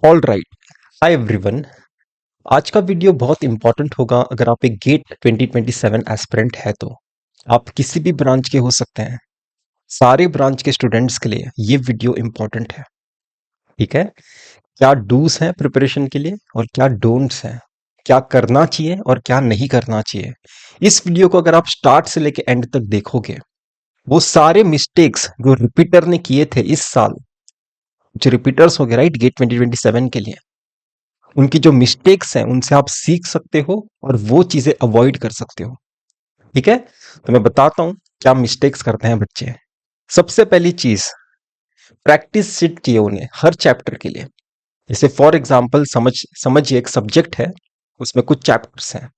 All right. Hi everyone. आज का video बहुत इंपॉर्टेंट होगा अगर आप एक गेट 2027 एस्पिरेंट है तो। आप किसी भी ब्रांच के हो सकते हैं। सारे ब्रांच के स्टूडेंट्स के लिए ये वीडियो इंपॉर्टेंट है। ठीक है। क्या डूज हैं प्रिपरेशन के लिए और क्या डोंट्स हैं, क्या करना चाहिए और क्या नहीं करना चाहिए। इस वीडियो को अगर आप स्टार्ट से लेके एंड तक देखोगे, वो सारे मिस्टेक्स जो रिपीटर ने किए थे इस साल, जो रिपीटर्स हो गए राइट गेट 2027 के लिए, उनकी जो मिस्टेक्स हैं उनसे आप सीख सकते हो और वो चीजें अवॉइड कर सकते हो। ठीक है। तो मैं बताता हूं क्या मिस्टेक्स करते हैं बच्चे। सबसे पहली चीज, प्रैक्टिस शीट चाहिए उन्हें हर चैप्टर के लिए। जैसे फॉर एग्जांपल समझिए एक सब्जेक्ट है, उसमें कुछ चैप्टर्स हैं।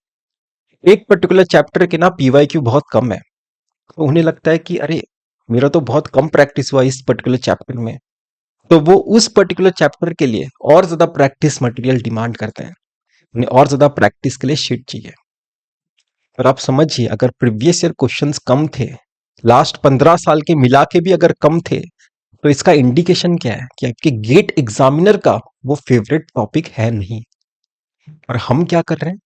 एक पर्टिकुलर चैप्टर के ना पीवाईक्यू बहुत कम है, तो उन्हें लगता है कि अरे मेरा तो बहुत कम प्रैक्टिस हुआ इस पर्टिकुलर चैप्टर में, तो वो उस पर्टिकुलर चैप्टर के लिए और ज्यादा प्रैक्टिस मटेरियल डिमांड करते हैं। उन्हें और ज्यादा प्रैक्टिस के लिए शीट चाहिए। और आप समझिए अगर प्रीवियस ईयर क्वेश्चंस कम थे, लास्ट 15 साल के मिला के भी अगर कम थे, तो इसका इंडिकेशन क्या है कि आपके गेट एग्जामिनर का वो फेवरेट टॉपिक है नहीं। और हम क्या कर रहे हैं,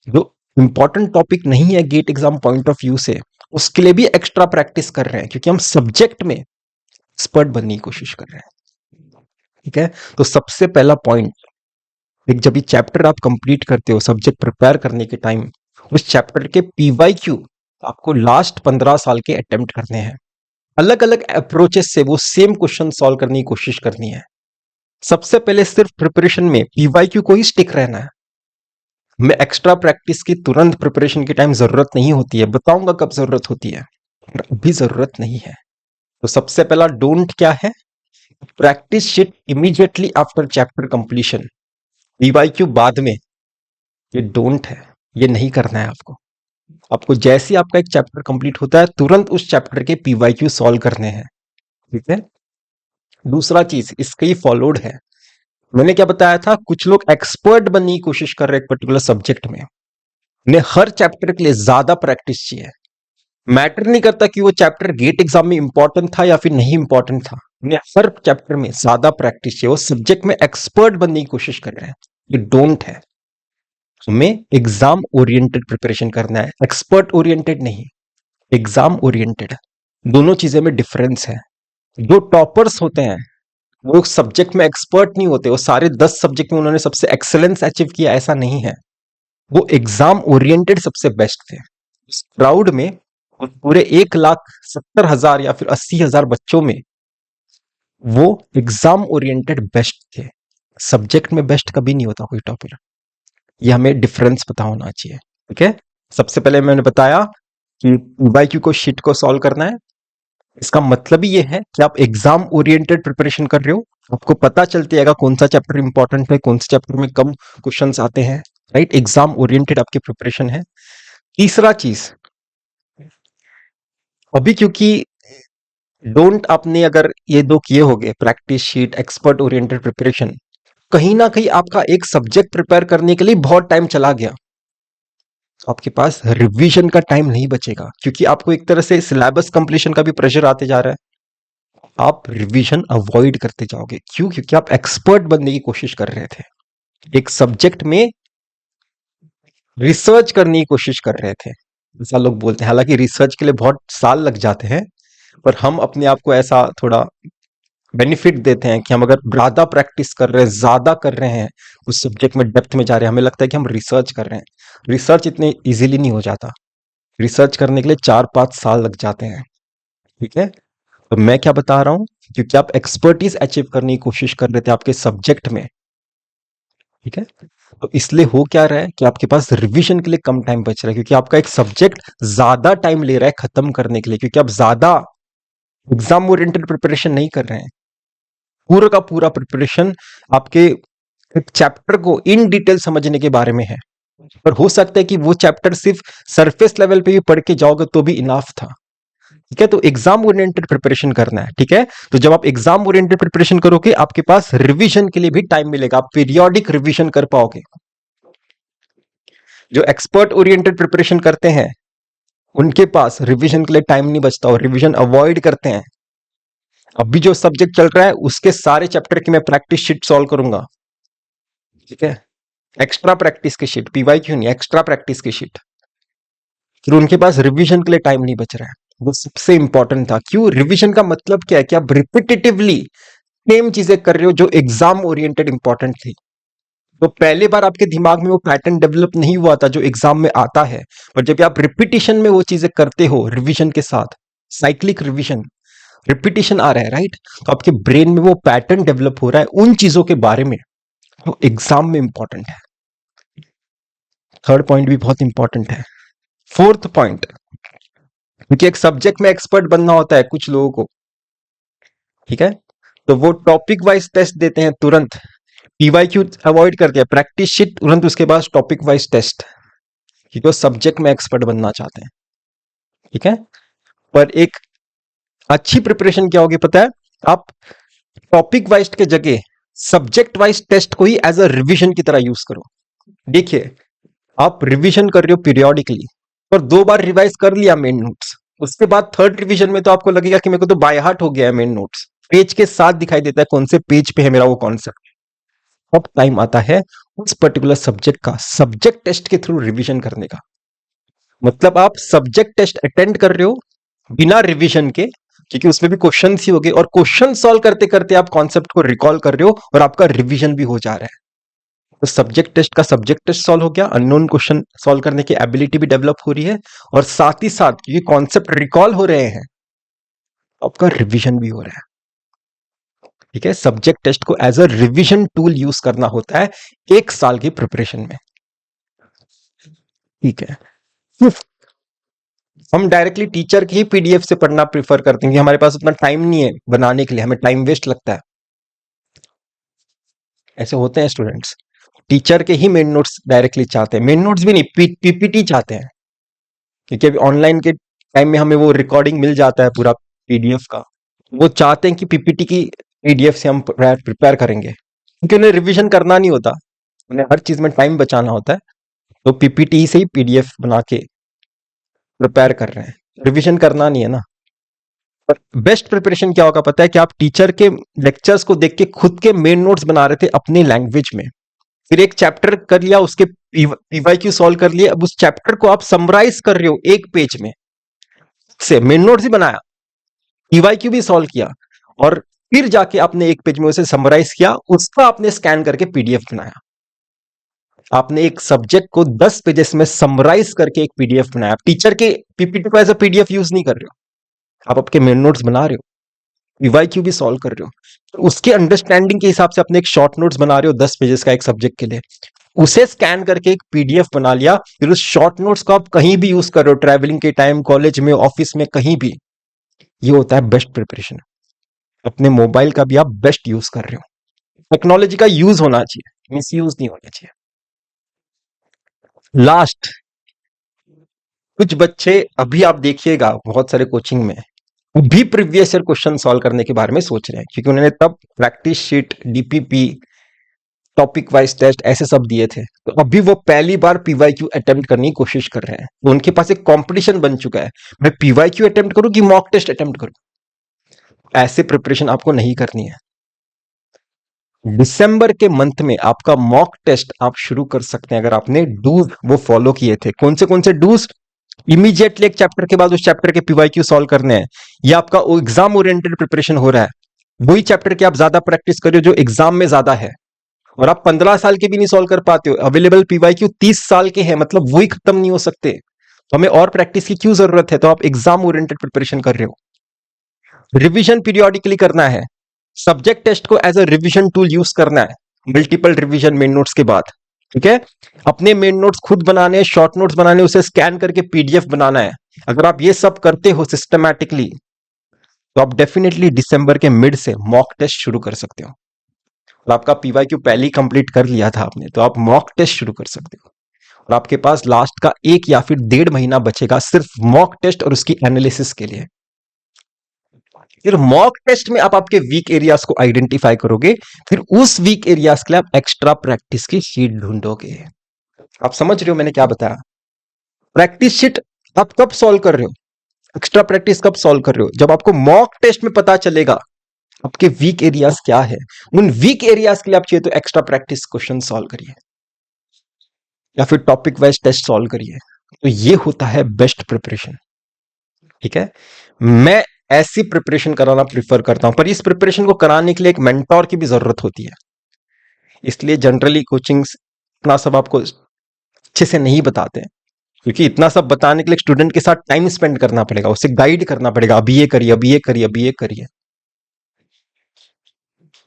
जो इंपॉर्टेंट टॉपिक नहीं है GATE exam point of view से, उसके लिए भी एक्स्ट्रा प्रैक्टिस कर रहे हैं, क्योंकि हम सब्जेक्ट में एक्सपर्ट बनने की कोशिश कर रहे हैं। ठीक है। तो सबसे पहला पॉइंट, एक जब ये चैप्टर आप कंप्लीट करते हो सब्जेक्ट प्रिपेयर करने के टाइम, उस चैप्टर के पीवाईक्यू आपको लास्ट 15 साल के अटेम्प्ट करने हैं। अलग अलग अप्रोचेस से वो सेम क्वेश्चन सॉल्व करने की कोशिश करनी है। सबसे पहले सिर्फ प्रिपरेशन में पीवाईक्यू को ही स्टिक रहना है। हमें एक्स्ट्रा प्रैक्टिस की तुरंत प्रिपरेशन के टाइम जरूरत नहीं होती है, बताऊंगा कब जरूरत होती है, पर अभी जरूरत नहीं है। तो सबसे पहला डोंट क्या है, practice sheet immediately after chapter completion. PYQ बाद में, ये डोंट है, ये नहीं करना है आपको। आपको जैसे ही आपका एक चैप्टर कंप्लीट होता है तुरंत उस चैप्टर के पीवाईक्यू सॉल्व करने हैं। ठीक है। दूसरा चीज इसका ही फॉलोड है, मैंने क्या बताया था, कुछ लोग एक्सपर्ट बनने की कोशिश कर रहे हैं एक पर्टिकुलर सब्जेक्ट में, उन्हें हर चैप्टर के लिए ज्यादा प्रैक्टिस चाहिए। मैटर नहीं करता कि वो चैप्टर गेट एग्जाम में इंपॉर्टेंट था या फिर नहीं इंपॉर्टेंट था, उन्हें हर चैप्टर में ज्यादा प्रैक्टिस चाहिए। वो सब्जेक्ट में एक्सपर्ट बनने की कोशिश कर रहे हैं, ये डोंट है। हमें एग्जाम ओरिएंटेड प्रिपरेशन करना है, एक्सपर्ट ओरिएंटेड नहीं, एग्जाम ओरिएंटेड। दोनों चीजें में डिफरेंस है। जो टॉपर्स होते हैं वो सब्जेक्ट में एक्सपर्ट नहीं होते, वो सारे 10 सब्जेक्ट में उन्होंने सबसे एक्सेलेंस अचीव किया, ऐसा नहीं है। वो एग्जाम ओरिएंटेड सबसे बेस्ट थे। इस क्राउड में, उस पूरे 1,70,000 या फिर 80,000 बच्चों में, वो एग्जाम ओरिएंटेड बेस्ट थे। सब्जेक्ट में बेस्ट कभी नहीं होता कोई टॉपर। ये हमें डिफरेंस पता होना चाहिए। ठीक है। सबसे पहले मैंने बताया कि पीवाईक्यू को शीट को सॉल्व करना है। इसका मतलब ही ये है कि आप एग्जाम ओरिएंटेड प्रिपरेशन कर रहे हो। आपको पता चलते जाएगा कौन सा चैप्टर इंपॉर्टेंट है, कौन से चैप्टर में कम क्वेश्चंस आते हैं। राइट, एग्जाम ओरिएंटेड आपकी प्रिपरेशन है। तीसरा चीज, अभी क्योंकि डोंट आपने अगर ये दो किए होगे, practice sheet expert oriented preparation, कहीं ना कहीं आपका एक सब्जेक्ट प्रिपेयर करने के लिए बहुत टाइम चला गया, आपके पास रिवीजन का टाइम नहीं बचेगा, क्योंकि आपको एक तरह से सिलेबस कंप्लीशन का भी प्रेशर आते जा रहा है। आप रिवीजन अवॉइड करते जाओगे, क्यों? क्योंकि आप एक्सपर्ट बनने की कोशिश कर रहे थे, एक सब्जेक्ट में रिसर्च करने की कोशिश कर रहे थे, ऐसा लोग बोलते हैं। हालांकि रिसर्च के लिए बहुत साल लग जाते हैं, पर हम अपने आप को ऐसा थोड़ा बेनिफिट देते हैं कि हम अगर ज्यादा प्रैक्टिस कर रहे हैं, ज्यादा कर रहे हैं, उस सब्जेक्ट में डेप्थ में जा रहे हैं, हमें लगता है कि हम रिसर्च कर रहे हैं। रिसर्च इतने इजीली नहीं हो जाता, रिसर्च करने के लिए 4-5 साल लग जाते हैं। ठीक है। तो मैं क्या बता रहा हूं, क्योंकि आप एक्सपर्टीज अचीव करने की कोशिश कर रहे थे आपके सब्जेक्ट में। ठीक है। तो इसलिए हो क्या रहा है कि आपके पास रिवीजन के लिए कम टाइम बच रहा है, क्योंकि आपका एक सब्जेक्ट ज्यादा टाइम ले रहा है खत्म करने के लिए, क्योंकि आप ज्यादा एग्जाम ओरिएंटेड प्रिपरेशन नहीं कर रहे हैं। पूरा का पूरा प्रिपरेशन आपके एक चैप्टर को इन डिटेल समझने के बारे में है। पर हो सकता है कि वो चैप्टर सिर्फ सरफेस लेवल पे भी पढ़ के जाओगे तो भी इनाफ था। ठीक है। तो एग्जाम ओरिएंटेड प्रिपरेशन करना है। ठीक है। तो जब आप एग्जाम ओरिएंटेड प्रिपरेशन करोगे, आपके पास रिवीजन के लिए भी टाइम मिलेगा, आप पीरियोडिक रिवीजन कर पाओगे। जो एक्सपर्ट ओरिएंटेड प्रिपरेशन करते हैं उनके पास रिवीजन के लिए टाइम नहीं बचता और रिवीजन अवॉइड करते हैं। अभी जो सब्जेक्ट चल रहा है उसके सारे चैप्टर की मैं प्रैक्टिस शीट सॉल्व करूंगा, ठीक है। एक्स्ट्रा प्रैक्टिस की शीट, पीवाईक्यू नहीं, एक्स्ट्रा प्रैक्टिस की शीट। फिर उनके पास रिवीजन के लिए टाइम नहीं बच रहा है, वो सबसे इंपॉर्टेंट था। क्यों? रिवीजन का मतलब क्या है कि आप रिपीटेटिवली सेम चीजें कर रहे हो जो एग्जाम ओरिएंटेड इंपॉर्टेंट थी। तो पहले बार आपके दिमाग में वो पैटर्न डेवलप नहीं हुआ था जो एग्जाम में आता है, पर जब आप रिपीटिशन में वो चीजें करते हो रिवीजन के साथ, साइक्लिक रिवीजन, रिपीटिशन आ रहा है, राइट, तो आपके ब्रेन में वो पैटर्न डेवलप हो रहा है उन चीजों के बारे में जो एग्जाम में इंपॉर्टेंट है। थर्ड पॉइंट भी बहुत इंपॉर्टेंट है। फोर्थ पॉइंट, क्योंकि एक सब्जेक्ट में एक्सपर्ट बनना होता है कुछ लोगों को, ठीक है, तो वो टॉपिक वाइज टेस्ट देते हैं तुरंत, पीवाईक्यू अवॉइड करते हैं, प्रैक्टिस शीट तुरंत उसके बाद टॉपिक वाइज टेस्ट, क्योंकि वो सब्जेक्ट में एक्सपर्ट बनना चाहते हैं, ठीक है। पर एक अच्छी प्रिपरेशन क्या होगी पता है? आप टॉपिक वाइज के जगह सब्जेक्ट वाइज टेस्ट को ही एज अ रिवीजन की तरह यूज करो। देखिए, आप रिवीजन कर रहे हो पीरियोडिकली, और 2 बार रिवाइज कर लिया मेन नोट्स, उसके बाद थर्ड रिवीजन में तो आपको लगेगा कि मेरे को तो बाय हार्ट हो गया है मेन नोट्स, पेज के साथ दिखाई देता है कौन से पेज पे है मेरा वो कॉन्सेप्ट। अब टाइम आता है उस पर्टिकुलर सब्जेक्ट का सब्जेक्ट टेस्ट के थ्रू रिवीजन करने का। मतलब आप सब्जेक्ट टेस्ट अटेंड कर रहे हो बिना रिवीजन के, क्योंकि उसमें भी क्वेश्चन ही होंगे, और क्वेश्चन सॉल्व करते करते आप कॉन्सेप्ट को रिकॉल कर रहे हो और आपका रिवीजन भी हो जा रहा है। तो सब्जेक्ट टेस्ट का सब्जेक्ट टेस्ट सॉल्व हो गया, अननोन क्वेश्चन सॉल्व करने की एबिलिटी भी डेवलप हो रही है, और साथ ही साथ क्योंकि कॉन्सेप्ट रिकॉल हो रहे हैं आपका रिवीजन भी हो रहा है, ठीक है। सब्जेक्ट टेस्ट को as a revision tool use करना होता है 1 साल की प्रिपरेशन में, ठीक है। हम डायरेक्टली टीचर की ही पीडीएफ से पढ़ना प्रीफर करते हैं कि हमारे पास उतना टाइम नहीं है बनाने के लिए, हमें टाइम वेस्ट लगता है। ऐसे होते हैं स्टूडेंट्स, टीचर के ही मेन नोट्स डायरेक्टली चाहते हैं, मेन नोट्स भी नहीं, पीपीटी चाहते हैं, क्योंकि अभी ऑनलाइन के टाइम में हमें वो रिकॉर्डिंग मिल जाता है पूरा पीडीएफ का। वो चाहते हैं कि पीपीटी की पीडीएफ से हम प्रिपेयर करेंगे, क्योंकि उन्हें रिवीजन करना नहीं होता, उन्हें हर चीज में टाइम बचाना होता है, तो पीपीटी से ही पीडीएफ बना के प्रिपेयर कर रहे हैं, रिवीजन करना नहीं है ना। पर बेस्ट प्रिपरेशन क्या होगा पता है? कि आप टीचर के लेक्चर्स को देख के खुद के मेन नोट्स बना रहे थे अपनी लैंग्वेज में, फिर एक चैप्टर कर लिया, उसके पीवाईक्यू सॉल्व कर लिए, अब उस चैप्टर को आप समराइज कर रहे हो एक पेज में से, मेन नोट्स ही बनाया, पीवाईक्यू भी सॉल्व किया, और फिर जाके आपने एक पेज में उसे समराइज किया, उसका आपने स्कैन करके पीडीएफ बनाया। आपने एक सब्जेक्ट को 10 पेजेस में समराइज करके एक पीडीएफ बनाया। टीचर के पीपीटी को एज अ पीडीएफ यूज नहीं कर रहे हो, आप आपके मेन नोट्स बना रहे हो, पीवाईक्यू भी सॉल्व कर रहे हो, तो उसके अंडरस्टैंडिंग के हिसाब से अपने एक शॉर्ट नोट्स बना रहे हो 10 पेजेस का एक सब्जेक्ट के लिए, उसे स्कैन करके एक पीडीएफ बना लिया, फिर उस शॉर्ट नोट्स को आप कहीं भी यूज कर रहे हो, ट्रैवलिंग के टाइम, कॉलेज में, ऑफिस में, कहीं भी। ये होता है बेस्ट प्रिपरेशन। अपने मोबाइल का भी आप बेस्ट यूज कर रहे हो, टेक्नोलॉजी का यूज होना चाहिए, मिस यूज नहीं होना चाहिए। लास्ट, कुछ बच्चे अभी आप देखिएगा बहुत सारे कोचिंग में भी प्रीवियस ईयर क्वेश्चन सॉल्व करने के बारे में सोच रहे हैं, क्योंकि उन्होंने तब practice sheet, DPP, topic wise test ऐसे सब दिए थे, तो अभी वो पहली बार पीवाईक्यू अटेम्प्ट करने की कोशिश कर रहे हैं, तो उनके पास एक कंपटीशन बन चुका है, मैं पीवाईक्यू अटेम्प्ट करूं कि मॉक टेस्ट अटेम्प्ट करूं। ऐसे प्रिपरेशन आपको नहीं करनी है। दिसंबर के मंथ में आपका मॉक टेस्ट आप शुरू कर सकते हैं, अगर आपने डूज वो फॉलो किए थे। कौन से डूज? इमीडिएटली एक चैप्टर के बाद उस चैप्टर के पीवाईक्यू सॉल्व करने हैं, ये आपका एग्जाम ओरिएंटेड प्रिपरेशन हो रहा है, वही चैप्टर की आप ज्यादा प्रैक्टिस करिए जो एग्जाम में ज्यादा है, और आप 15 साल के भी नहीं सॉल्व कर पाते हो, अवेलेबल पीवाईक्यू 30 साल के हैं, मतलब वही खत्म नहीं हो सकते, तो हमें और प्रैक्टिस की क्यों जरूरत है? तो आप एग्जाम ओरिएंटेड प्रिपरेशन कर रहे हो। रिवीजन पीरियोडिकली करना है, सब्जेक्ट टेस्ट को as a revision tool use करना है, मल्टीपल रिवीजन मेन नोट्स के बाद, ठीक है। अपने मेन नोट्स खुद बनाने, शॉर्ट नोट्स बनाने, उसे स्कैन करके पीडीएफ बनाना है। अगर आप ये सब करते हो सिस्टमैटिकली, तो आप डेफिनेटली दिसंबर के मिड से मॉक टेस्ट शुरू कर सकते हो, और आपका पीवाईक्यू पहले ही कंप्लीट कर लिया था आपने, तो आप मॉक टेस्ट शुरू कर सकते हो, और आपके पास लास्ट का 1 या फिर 1.5 महीना बचेगा सिर्फ मॉक टेस्ट और उसकी एनालिसिस के लिए। फिर मॉक टेस्ट में आप आपके वीक एरियाज को आइडेंटिफाई करोगे, फिर उस वीक एरियाज के लिए आप एक्स्ट्रा प्रैक्टिस की शीट ढूंढोगे। आप समझ रहे हो मैंने क्या बताया? प्रैक्टिस शीट आप कब सॉल्व कर रहे हो, एक्स्ट्रा प्रैक्टिस कब सॉल्व कर रहे हो? जब आपको मॉक टेस्ट में पता चलेगा आपके वीक एरियाज क्या है, उन वीक एरियाज के लिए आप चाहिए तो एक्स्ट्रा प्रैक्टिस क्वेश्चन सॉल्व करिए या फिर टॉपिक वाइज टेस्ट सॉल्व करिए। तो ये होता है बेस्ट प्रिपरेशन। ठीक है, मैं ऐसी प्रिपरेशन कराना प्रिफर करता हूं, पर इस प्रिपरेशन को कराने के लिए एक मेंटोर की भी जरूरत होती है। इसलिए जनरली कोचिंग्स इतना सब आपको अच्छे से नहीं बताते हैं, क्योंकि इतना सब बताने के लिए स्टूडेंट के साथ टाइम स्पेंड करना पड़ेगा, उसे गाइड करना पड़ेगा, अभी ये करिए, अभी ये करिए, अभी ये करिए।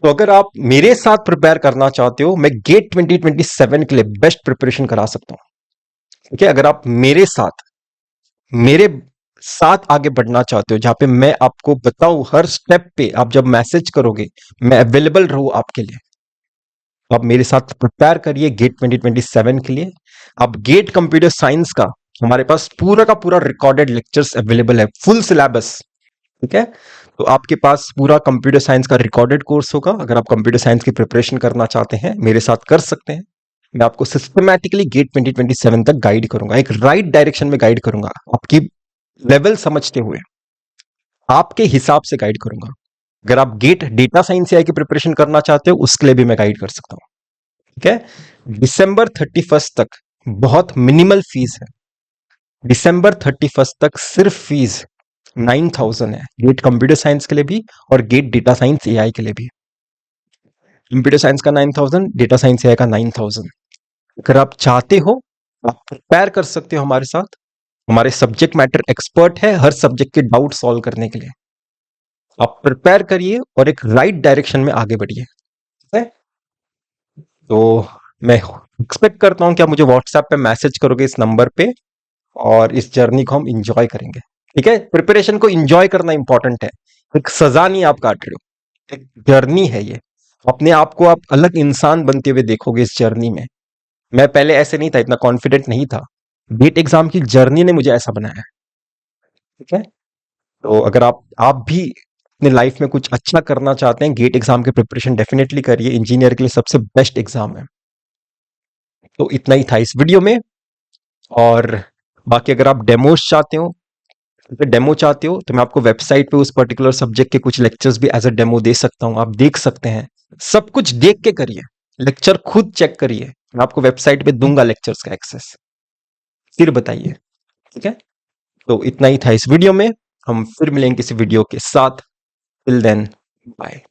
तो अगर आप मेरे साथ प्रिपेयर करना चाहते हो, मैं गेट 2027 के लिए बेस्ट प्रिपरेशन करा सकता हूं। ठीक है, अगर आप मेरे साथ आगे बढ़ना चाहते हो, जहां पे मैं आपको बताऊं हर स्टेप पे, आप जब मैसेज करोगे मैं अवेलेबल रहूं आपके लिए, तो आप मेरे साथ प्रिपेयर करिए गेट 2027 के लिए। आप गेट कंप्यूटर साइंस का हमारे पास पूरा का पूरा रिकॉर्डेड लेक्चर्स अवेलेबल है, फुल सिलेबस। ठीक है, तो आपके पास पूरा कंप्यूटर साइंस का रिकॉर्डेड कोर्स होगा। अगर आप कंप्यूटर साइंस की प्रिपरेशन करना चाहते हैं, मेरे साथ कर सकते हैं। मैं आपको सिस्टमैटिकली गेट 2027 तक गाइड करूंगा, एक राइट डायरेक्शन में गाइड करूंगा, आपकी लेवल समझते हुए आपके हिसाब से गाइड करूंगा। अगर आप गेट डेटा साइंस एआई की प्रिपरेशन करना चाहते हो, उसके लिए भी मैं गाइड कर सकता हूं। ठीक है, दिसंबर 31 तक बहुत मिनिमल फीस है। दिसंबर 31 तक सिर्फ फीस 9,000 है, गेट कंप्यूटर साइंस के लिए भी और गेट डेटा साइंस एआई के लिए भी। कंप्यूटर साइंस का 9,000, डेटा साइंस एआई का 9,000। अगर आप चाहते हो, आप प्रिपेयर कर सकते हो हमारे साथ। हमारे सब्जेक्ट मैटर एक्सपर्ट है हर सब्जेक्ट के डाउट सॉल्व करने के लिए। आप प्रिपेयर करिए और एक राइट डायरेक्शन में आगे बढ़िए। ठीक है? तो मैं एक्सपेक्ट करता हूं कि आप मुझे व्हाट्सएप पे मैसेज करोगे इस नंबर पे, और इस जर्नी को हम इंजॉय करेंगे। ठीक है, प्रिपरेशन को इंजॉय करना इंपॉर्टेंट है, एक सजा नहीं आप काट रहे हो, एक जर्नी है ये। अपने आप को आप अलग इंसान बनते हुए देखोगे इस जर्नी में। मैं पहले ऐसे नहीं था, इतना कॉन्फिडेंट नहीं था। गेट एग्जाम की जर्नी ने मुझे ऐसा बनाया है। ठीक है, तो अगर आप भी अपने लाइफ में कुछ अच्छा करना चाहते हैं, गेट एग्जाम की प्रिपरेशन डेफिनेटली करिए, इंजीनियर के लिए सबसे बेस्ट एग्जाम है। तो इतना ही था इस वीडियो में। और बाकी अगर आप डेमोज चाहते हो, अगर डेमो चाहते हो तो मैं आपको वेबसाइट पे उस पर्टिकुलर सब्जेक्ट के कुछ लेक्चर्स भी एज अ डेमो दे सकता हूं, आप देख सकते हैं। सब कुछ देख के करिए, लेक्चर खुद चेक करिए। मैं आपको वेबसाइट पे दूंगा लेक्चर्स का एक्सेस, फिर बताइए। ठीक है, तो इतना ही था इस वीडियो में। हम फिर मिलेंगे किसी वीडियो के साथ। Till then, bye.